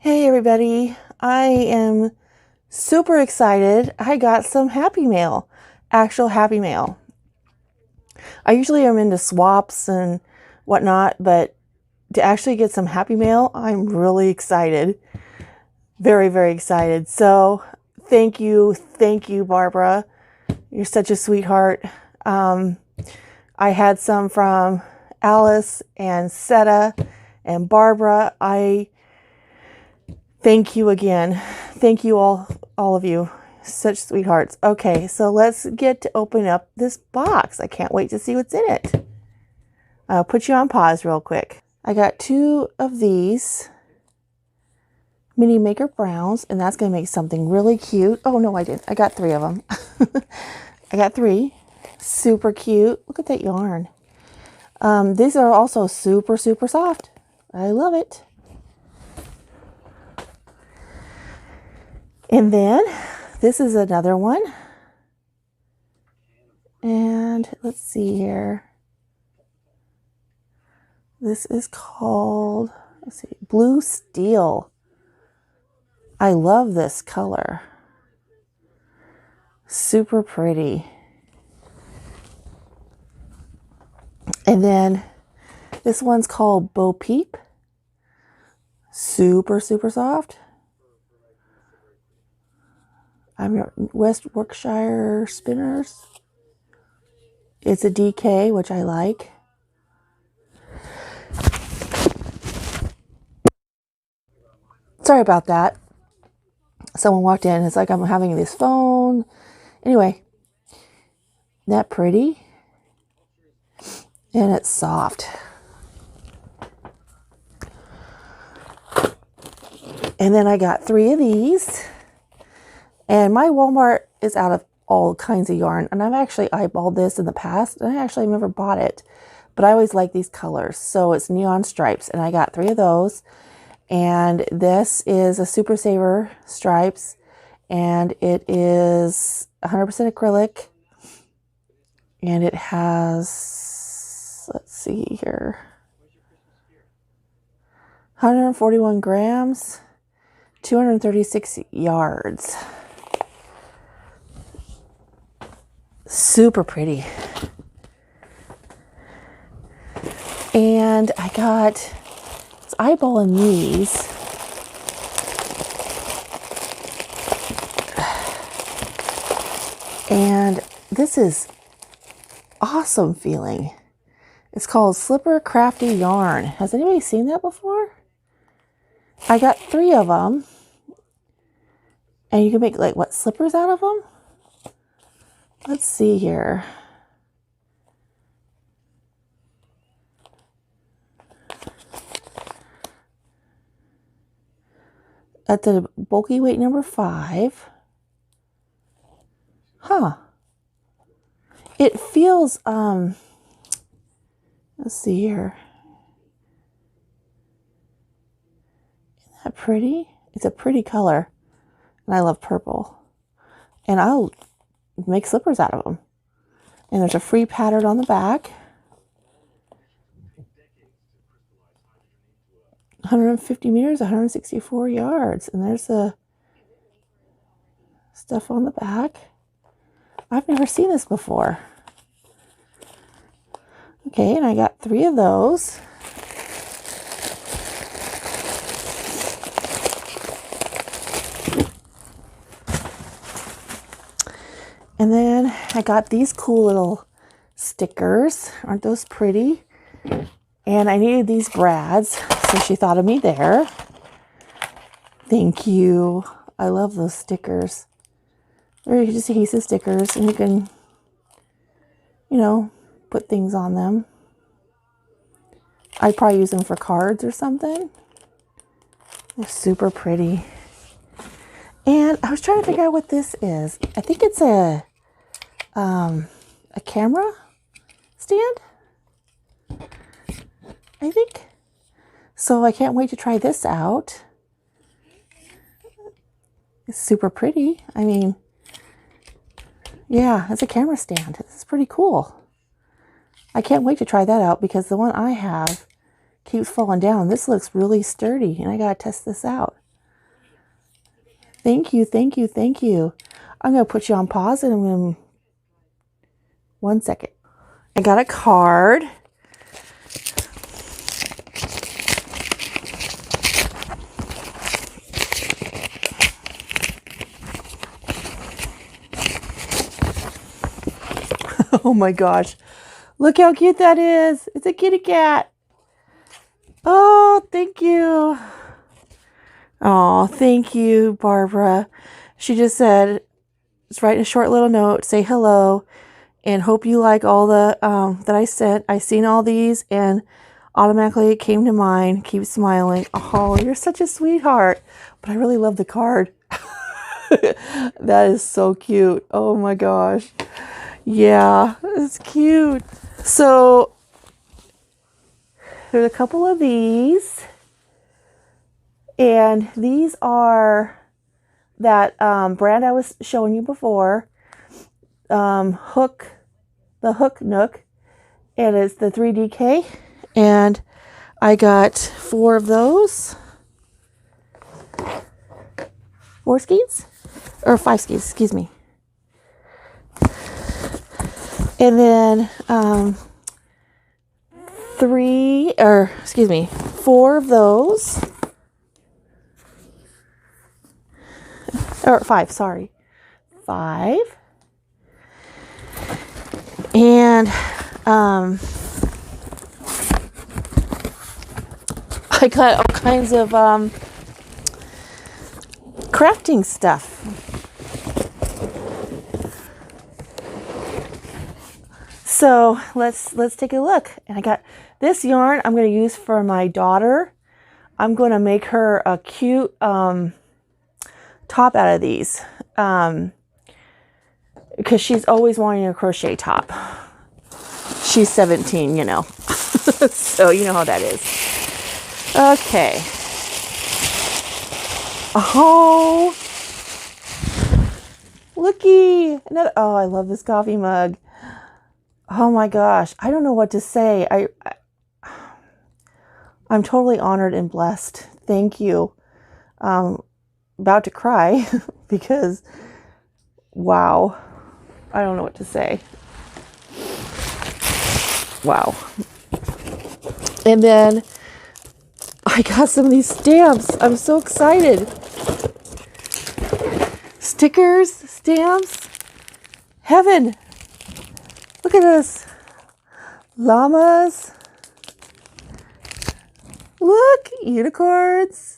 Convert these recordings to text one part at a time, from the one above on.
Hey everybody, I am super excited. I got some Happy Mail, actual Happy Mail. I usually am into swaps and whatnot, but to actually get some Happy Mail, I'm really excited. Very, very excited. So thank you, Barbara. You're such a sweetheart. I had some from Alice and Seta and Barbara. Thank you again. Thank you all of you. Such sweethearts. Okay, so let's get to open up this box. I can't wait to see what's in it. I'll put you on pause real quick. I got 2 of these mini maker browns, and that's going to make something really cute. Oh, no, I didn't. I got 3 of them. I got 3. Super cute. Look at that yarn. These are also super, super soft. I love it. And then this is another one. And let's see here. This is called, let's see, Blue Steel. I love this color. Super pretty. And then this one's called Bo Peep. Super, super soft. I'm West Yorkshire Spinners. It's a DK, which I like. Sorry about that. Someone walked in. It's like I'm having this phone. Anyway, isn't that pretty? And it's soft. And then I got 3 of these. And my Walmart is out of all kinds of yarn. And I've actually eyeballed this in the past. And I actually never bought it. But I always like these colors. So it's neon stripes. And I got 3 of those. And this is a Super Saver stripes. And it is 100% acrylic. And it has, let's see here, 141 grams, 236 yards. Super pretty. And I was eyeballing these. And this is awesome feeling. It's called Slipper Crafty Yarn. Has anybody seen that before? I got 3 of them. And you can make like what, slippers out of them? Let's see here. At the bulky weight number 5. Huh. It feels, let's see here. Isn't that pretty? It's a pretty color. And I love purple. And I'll make slippers out of them. And there's a free pattern on the back. 150 meters, 164 yards. And there's the stuff on the back. I've never seen this before. Okay, and I got 3 of those. And then I got these cool little stickers. Aren't those pretty? And I needed these brads, so she thought of me there. Thank you. I love those stickers. They're just adhesive stickers, and you can, you know, put things on them. I'd probably use them for cards or something. They're super pretty. And I was trying to figure out what this is. I think it's a camera stand, I think. So I can't wait to try this out. It's super pretty. I mean, yeah, it's a camera stand. This is pretty cool. I can't wait to try that out because the one I have keeps falling down. This looks really sturdy and I gotta test this out. Thank you, thank you, thank you. I'm going to put you on pause and I'm going to... 1 second. I got a card. Oh my gosh. Look how cute that is. It's a kitty cat. Oh, thank you. Oh, thank you, Barbara. She just said, just write a short little note, say hello, and hope you like all the that I sent. I seen all these and automatically it came to mind. Keep smiling. Oh, you're such a sweetheart. But I really love the card. That is so cute. Oh my gosh. Yeah, it's cute. So there's a couple of these. And these are that brand I was showing you before. The Hook Nook. And it's the 3DK. And I got 4 of those. 4 skeins? Or 5 skeins, excuse me. And then 4 of those. Or 5, sorry. 5. And I got all kinds of crafting stuff. So let's take a look. And I got this yarn I'm going to use for my daughter. I'm going to make her a cute top out of these because she's always wanting a crochet top. She's 17, you know. So you know how that is. Okay. Oh, looky. Another. Oh, I love this coffee mug. Oh my gosh. I don't know what to say. I'm totally honored and blessed. Thank you. About to cry because, wow. I don't know what to say. Wow. And then I got some of these stamps. I'm so excited. Stickers, stamps, heaven. Look at this. Llamas. Look, unicorns.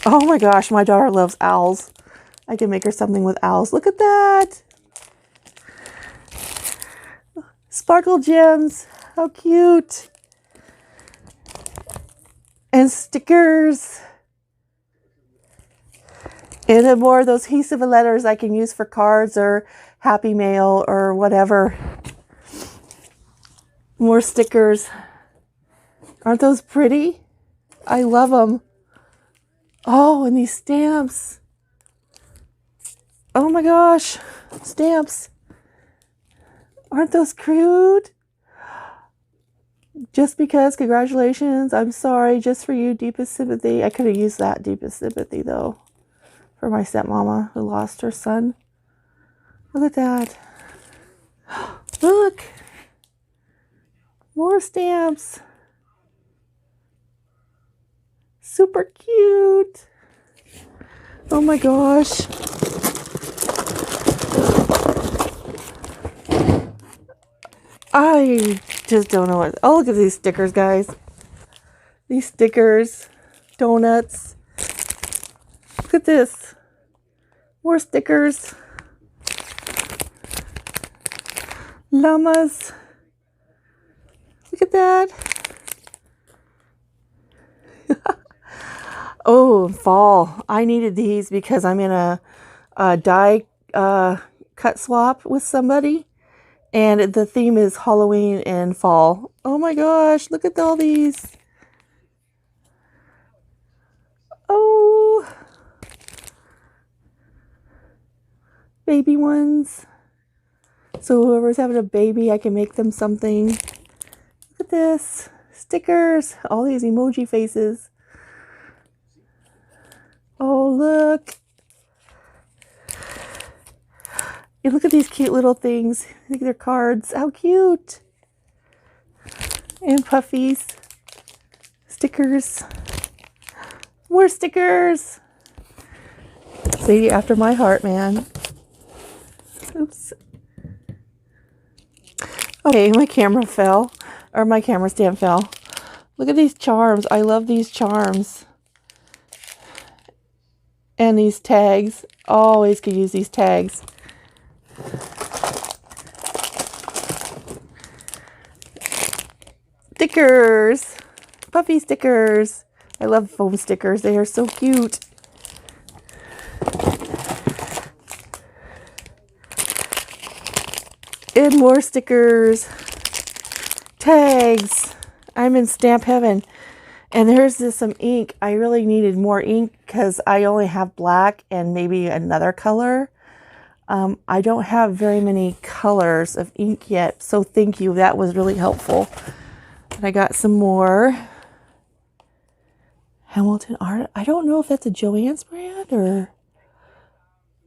Oh my gosh, my daughter loves owls. I can make her something with owls. Look at that. Sparkle gems. How cute. And stickers. And then more of those adhesive letters I can use for cards or happy mail or whatever. More stickers. Aren't those pretty? I love them. Oh, and these stamps. Oh my gosh. Stamps. Aren't those cute? Just because, congratulations. I'm sorry. Just for you, deepest sympathy. I could have used that deepest sympathy though. For my stepmama who lost her son. Look at that. Look. More stamps. Super cute. Oh my gosh. I just don't know what. Oh, look at these stickers, guys. These stickers. Donuts. Look at this. More stickers. Llamas. Look at that. Oh, fall. I needed these because I'm in a die cut swap with somebody. And the theme is Halloween and fall. Oh my gosh, look at all these. Oh. Baby ones. So whoever's having a baby, I can make them something. Look at this. Stickers. All these emoji faces. look. And look at these cute little things. I think they're cards. How cute. And puffies. Stickers. More stickers. Lady after my heart, man. Oops. Okay, my camera fell. Or my camera stand fell. Look at these charms. I love these charms. And these tags. Always could use these tags. Stickers. Puffy stickers. I love foam stickers. They are so cute. And more stickers. Tags. I'm in stamp heaven. And there's some ink. I really needed more ink because I only have black and maybe another color. I don't have very many colors of ink yet. So thank you. That was really helpful. And I got some more Hamilton art. I don't know if that's a Joann's brand or...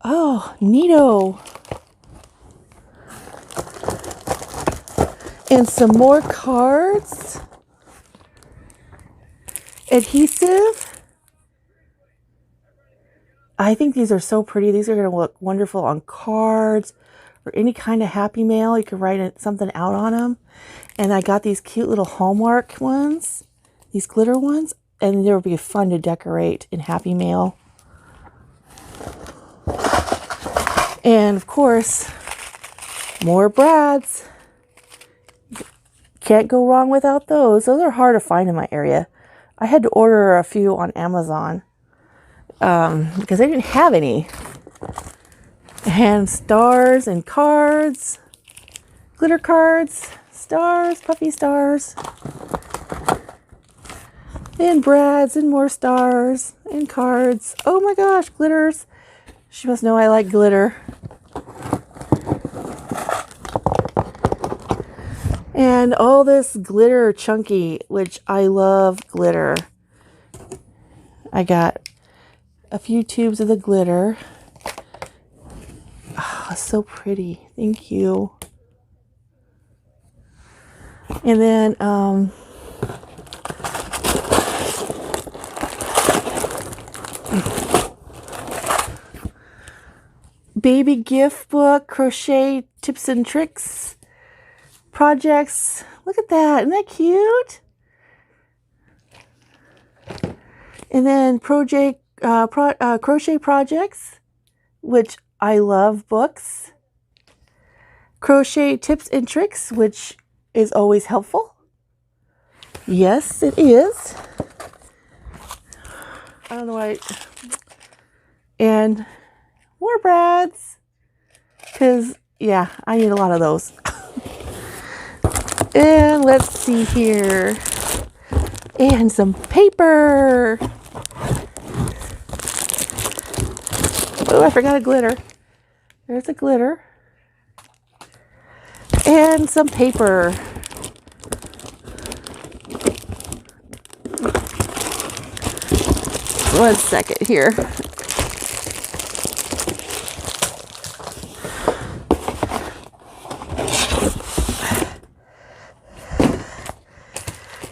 Oh, neato. And some more cards. Adhesive. I think these are so pretty. These are going to look wonderful on cards or any kind of happy mail. You could write something out on them. And I got these cute little Hallmark ones, these glitter ones, and they would be fun to decorate in happy mail. And of course, more Brads. Can't go wrong without those. Those are hard to find in my area. I had to order a few on Amazon because they didn't have any. And stars and cards, glitter cards, stars, puffy stars, and Brads and more stars and cards. Oh my gosh, glitters. She must know I like glitter. And all this glitter chunky, which I love glitter. I got a few tubes of the glitter. Oh, so pretty. Thank you. And then baby gift book, crochet tips and tricks, projects. Look at that. Isn't that cute? And then crochet projects, which I love books. Crochet tips and tricks, which is always helpful. Yes, it is. I don't know why. And more Brads. Because, yeah, I need a lot of those. And let's see here. And some paper. Oh, I forgot a glitter. There's a glitter. And some paper. One second here.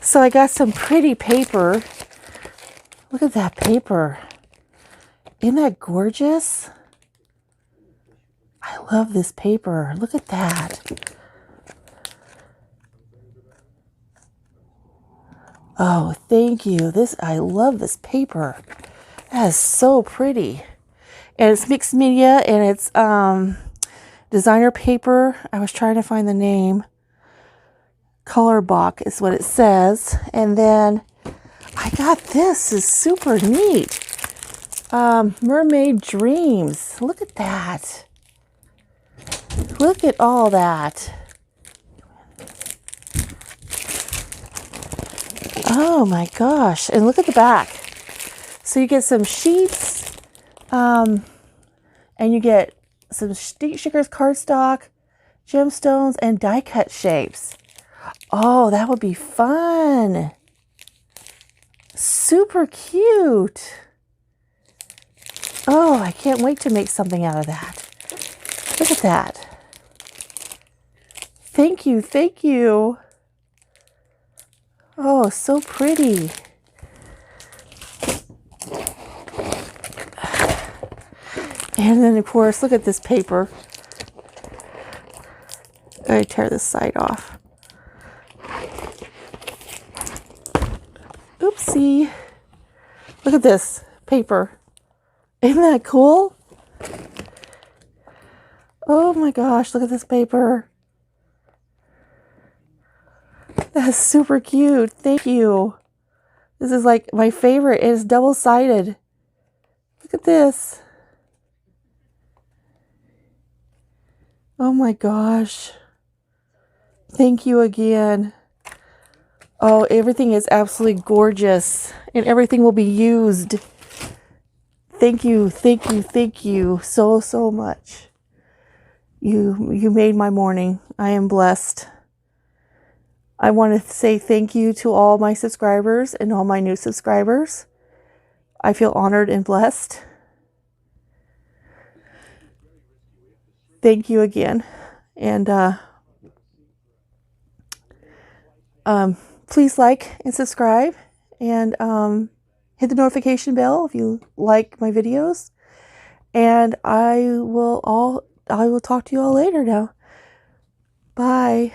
So I got some pretty paper. Look at that paper. Isn't that gorgeous? I love this paper. Look at that. Oh, thank you. I love this paper. That is so pretty. And it's mixed media and it's designer paper. I was trying to find the name. Color Box is what it says. And then I got this. Is super neat. Mermaid Dreams. Look at that. Look at all that. Oh my gosh. And look at the back. So you get some sheets. And you get some stickers, cardstock, gemstones, and die cut shapes. Oh, that would be fun. Super cute. Oh, I can't wait to make something out of that. Look at that. Thank you, thank you. Oh, so pretty. And then, of course, look at this paper. I tear this side off. Oopsie. Look at this paper. Isn't that cool? Oh my gosh, look at this paper. That's super cute. Thank you. This is like my favorite. It is double-sided. Look at this. Oh my gosh. Thank you again. Oh, everything is absolutely gorgeous. And everything will be used. Thank you, thank you, thank you so, so much. You made my morning. I am blessed. I want to say thank you to all my subscribers and all my new subscribers. I feel honored and blessed. Thank you again. And please like and subscribe, and hit the notification bell if you like my videos. And I will talk to you all later now. Bye.